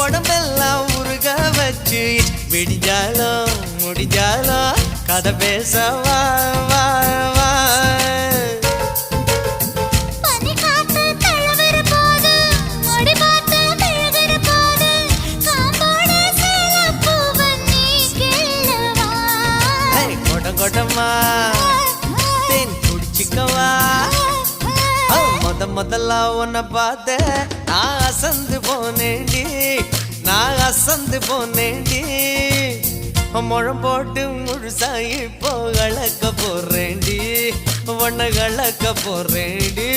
உடம்பெல்லாம் உருக வச்சு விடிஞ்சாலும் முடிஞ்சாலும் கதை பேச வா வா வா கொடமா தேன் குடிச்சிக்கவா முதல்ல உன்னை பார்த்த நான் அசந்து போனேண்டி நான் அசந்து போனேண்டி முழம் போட்டு முழுசாயி இப்போ கலக்க போறேண்டி உன்னை கலக்க போறேண்டி